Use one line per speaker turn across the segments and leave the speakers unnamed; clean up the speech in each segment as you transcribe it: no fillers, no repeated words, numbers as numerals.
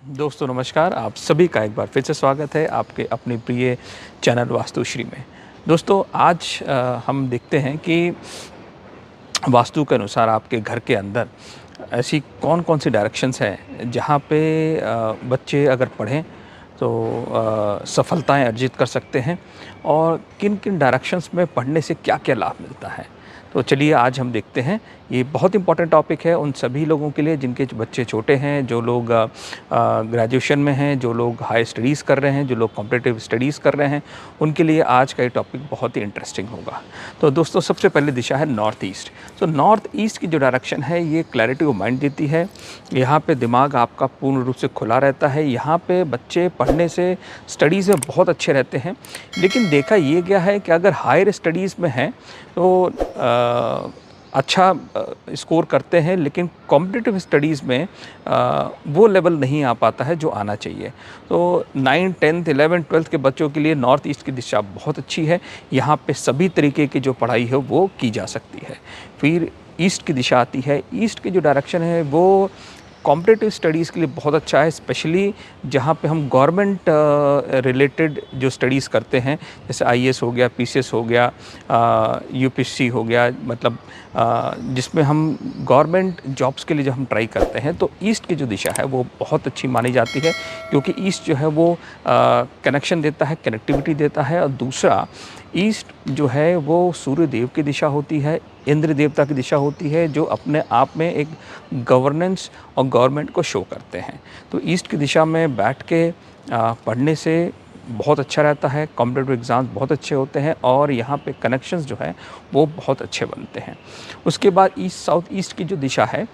दोस्तों नमस्कार, आप सभी का एक बार फिर से स्वागत है आपके अपने प्रिय चैनल वास्तुश्री में। दोस्तों आज हम देखते हैं कि वास्तु के अनुसार आपके घर के अंदर ऐसी कौन-कौन सी डायरेक्शंस हैं जहाँ पे बच्चे अगर पढ़ें तो सफलताएँ अर्जित कर सकते हैं और किन-किन डायरेक्शंस में पढ़ने से क्या-क्या लाभ मिलता है। तो चलिए आज हम देखते हैं, ये बहुत इम्पोर्टेंट टॉपिक है उन सभी लोगों के लिए जिनके बच्चे छोटे हैं, जो लोग ग्रेजुएशन में हैं, जो लोग हाई स्टडीज़ कर रहे हैं, जो लोग कॉम्पिटिटिव स्टडीज़ कर रहे हैं, उनके लिए आज का ये टॉपिक बहुत ही इंटरेस्टिंग होगा। तो दोस्तों सबसे पहले दिशा है नॉर्थ ईस्ट। तो नॉर्थ ईस्ट की जो डायरेक्शन है ये क्लैरिटी ऑफ माइंड देती है। यहाँ पे दिमाग आपका पूर्ण रूप से खुला रहता है। यहाँ पे बच्चे पढ़ने से स्टडीज़ में बहुत अच्छे रहते हैं। लेकिन देखा ये गया है कि अगर हायर स्टडीज़ में हैं तो अच्छा स्कोर करते हैं, लेकिन कॉम्पिटिटिव स्टडीज़ में वो लेवल नहीं आ पाता है जो आना चाहिए। तो 9th 10th 11th 12th के बच्चों के लिए नॉर्थ ईस्ट की दिशा बहुत अच्छी है। यहाँ पे सभी तरीके की जो पढ़ाई है वो की जा सकती है। फिर ईस्ट की दिशा आती है। ईस्ट की जो डायरेक्शन है वो कॉम्पिटिटिव स्टडीज़ के लिए बहुत अच्छा है, स्पेशली जहाँ पे हम गवर्नमेंट रिलेटेड जो स्टडीज़ करते हैं, जैसे आईएएस हो गया, पीसीएस हो गया, यूपीएससी हो गया, मतलब जिसमें हम गवर्नमेंट जॉब्स के लिए जब हम ट्राई करते हैं तो ईस्ट की जो दिशा है वो बहुत अच्छी मानी जाती है, क्योंकि ईस्ट जो है वो कनेक्शन देता है, कनेक्टिविटी देता है। और दूसरा, ईस्ट जो है वो सूर्य देव की दिशा होती है, इंद्र देवता की दिशा होती है, जो अपने आप में एक गवर्नेंस और गवर्नमेंट को शो करते हैं। तो ईस्ट की दिशा में बैठ के पढ़ने से बहुत अच्छा रहता है, कॉम्पिटिटिव एग्ज़ाम्स बहुत अच्छे होते हैं और यहाँ पे कनेक्शंस जो हैं वो बहुत अच्छे बनते हैं। उसके बाद ईस्ट साउथ ईस्ट की जो दिशा है,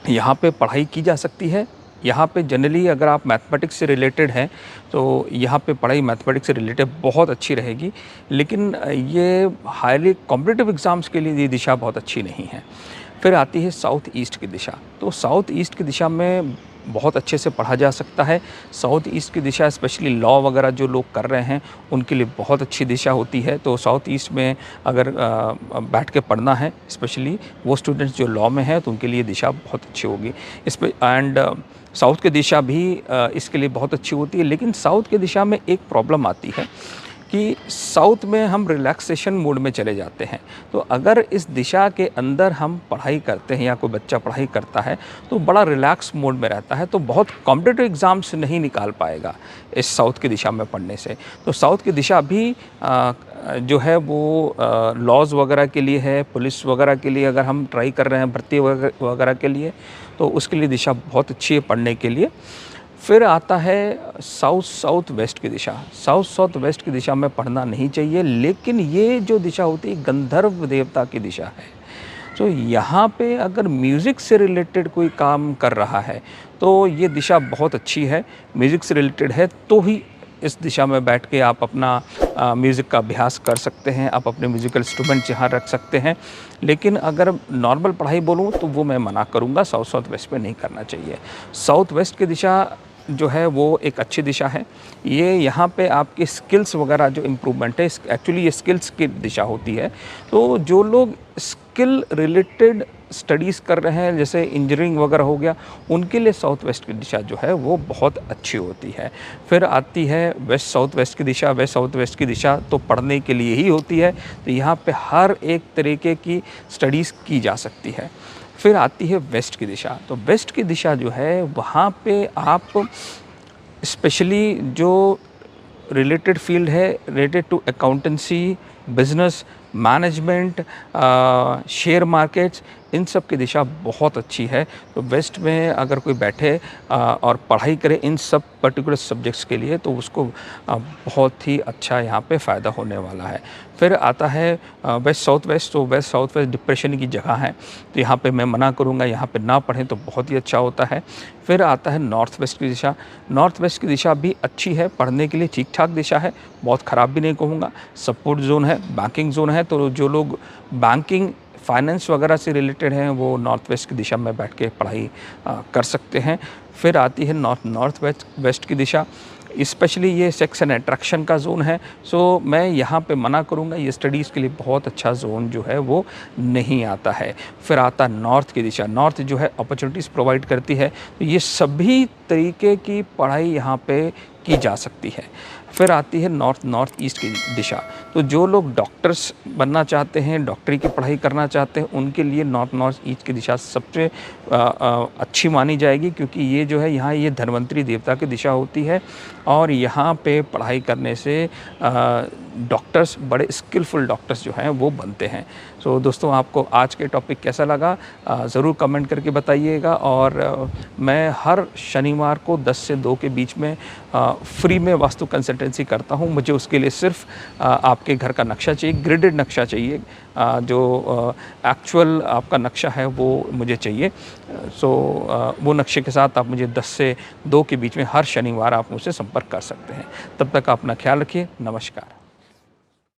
यहाँ पे पढ़ाई की जा सकती है। यहाँ पे जनरली अगर आप मैथमेटिक्स से रिलेटेड हैं तो यहाँ पे पढ़ाई मैथमेटिक्स से रिलेटेड बहुत अच्छी रहेगी, लेकिन ये हाईली कॉम्पिटिटिव एग्ज़ाम्स के लिए ये दिशा बहुत अच्छी नहीं है। फिर आती है साउथ ईस्ट की दिशा। तो साउथ ईस्ट की दिशा में बहुत अच्छे से पढ़ा जा सकता है। साउथ ईस्ट की दिशा स्पेशली लॉ वगैरह जो लोग कर रहे हैं उनके लिए बहुत अच्छी दिशा होती है। तो साउथ ईस्ट में अगर बैठ के पढ़ना है, स्पेशली वो स्टूडेंट्स जो लॉ में हैं तो उनके लिए दिशा बहुत अच्छी होगी। इस पे एंड साउथ की दिशा भी इसके लिए बहुत अच्छी होती है। लेकिन साउथ की दिशा में एक प्रॉब्लम आती है कि साउथ में हम रिलैक्सेशन मोड में चले जाते हैं। तो अगर इस दिशा के अंदर हम पढ़ाई करते हैं या कोई बच्चा पढ़ाई करता है तो बड़ा रिलैक्स मोड में रहता है, तो बहुत कॉम्पिटिटिव एग्ज़ाम्स नहीं निकाल पाएगा इस साउथ की दिशा में पढ़ने से। तो साउथ की दिशा भी जो है वो लॉज़ वगैरह के लिए है, पुलिस वगैरह के लिए अगर हम ट्राई कर रहे हैं भर्ती वगैरह के लिए, तो उसके लिए दिशा बहुत अच्छी है पढ़ने के लिए। फिर आता है साउथ साउथ वेस्ट की दिशा। साउथ साउथ वेस्ट की दिशा में पढ़ना नहीं चाहिए, लेकिन ये जो दिशा होती है गंधर्व देवता की दिशा है। तो यहाँ पे अगर म्यूज़िक से रिलेटेड कोई काम कर रहा है तो ये दिशा बहुत अच्छी है। म्यूज़िक से रिलेटेड है तो ही इस दिशा में बैठ के आप अपना म्यूज़िक का अभ्यास कर सकते हैं, आप अपने म्यूज़िकल इंस्ट्रूमेंट यहाँ रख सकते हैं। लेकिन अगर नॉर्मल पढ़ाई बोलूँ तो वो मैं मना करूँगा, साउथ साउथ वेस्ट में नहीं करना चाहिए। साउथ वेस्ट की दिशा जो है वो एक अच्छी दिशा है। ये यहाँ पे आपके स्किल्स वगैरह जो इम्प्रूवमेंट है, एक्चुअली ये स्किल्स की दिशा होती है। तो जो लोग स्किल रिलेटेड स्टडीज़ कर रहे हैं, जैसे इंजीनियरिंग वगैरह हो गया, उनके लिए साउथ वेस्ट की दिशा जो है वो बहुत अच्छी होती है। फिर आती है वेस्ट साउथ वेस्ट की दिशा। वेस्ट साउथ वेस्ट की दिशा तो पढ़ने के लिए ही होती है, तो यहाँ पे हर एक तरीके की स्टडीज़ की जा सकती है। फिर आती है वेस्ट की दिशा। तो वेस्ट की दिशा जो है वहाँ पे आप स्पेशली जो रिलेटेड फील्ड है, related to accountancy, business, management, share markets, इन सब की दिशा बहुत अच्छी है। तो वेस्ट में अगर कोई बैठे और पढ़ाई करे इन सब पर्टिकुलर सब्जेक्ट्स के लिए तो उसको बहुत ही अच्छा यहाँ पे फ़ायदा होने वाला है। फिर आता है वेस्ट साउथ वेस्ट। तो वेस्ट साउथ वेस्ट डिप्रेशन की जगह है, तो यहाँ पे मैं मना करूँगा, यहाँ पे ना पढ़ें तो बहुत ही अच्छा होता है। फिर आता है नॉर्थ वेस्ट की दिशा। नॉर्थ वेस्ट की दिशा भी अच्छी है, पढ़ने के लिए ठीक ठाक दिशा है, बहुत ख़राब भी नहीं कहूँगा। सपोर्ट जोन है, बैंकिंग जोन है, तो जो लोग बैंकिंग फाइनेंस वगैरह से रिलेटेड हैं वो नॉर्थ वेस्ट की दिशा में बैठ के पढ़ाई कर सकते हैं। फिर आती है नॉर्थ वेस्ट की दिशा। स्पेशली ये सेक्स एंड अट्रैक्शन का जोन है, सो मैं यहाँ पे मना करूँगा, ये स्टडीज़ के लिए बहुत अच्छा जोन जो है वो नहीं आता है। फिर आता नॉर्थ की दिशा। नॉर्थ जो है अपॉर्चुनिटीज़ प्रोवाइड करती है, तो ये सभी तरीके की पढ़ाई यहाँ पे की जा सकती है। फिर आती है नॉर्थ ईस्ट की दिशा। तो जो लोग डॉक्टर्स बनना चाहते हैं, डॉक्टरी की पढ़ाई करना चाहते हैं, उनके लिए नॉर्थ ईस्ट की दिशा सबसे अच्छी मानी जाएगी, क्योंकि ये जो है यहाँ ये धन्वंतरी देवता की दिशा होती है और यहाँ पे पढ़ाई करने से डॉक्टर्स, बड़े स्किलफुल डॉक्टर्स जो हैं वो बनते हैं। सो दोस्तों, आपको आज के टॉपिक कैसा लगा ज़रूर कमेंट करके बताइएगा। और मैं हर शनिवार को 10 से 2 के बीच में फ्री में वास्तु कंसल्टेंसी करता हूँ। मुझे उसके लिए सिर्फ आपके घर का नक्शा चाहिए, ग्रिडेड नक्शा चाहिए, जो एक्चुअल आपका नक्शा है वो मुझे चाहिए। वो नक्शे के साथ आप मुझे 10 से 2 के बीच में हर शनिवार आप मुझसे संपर्क कर सकते हैं। तब तक अपना ख्याल रखिए। नमस्कार।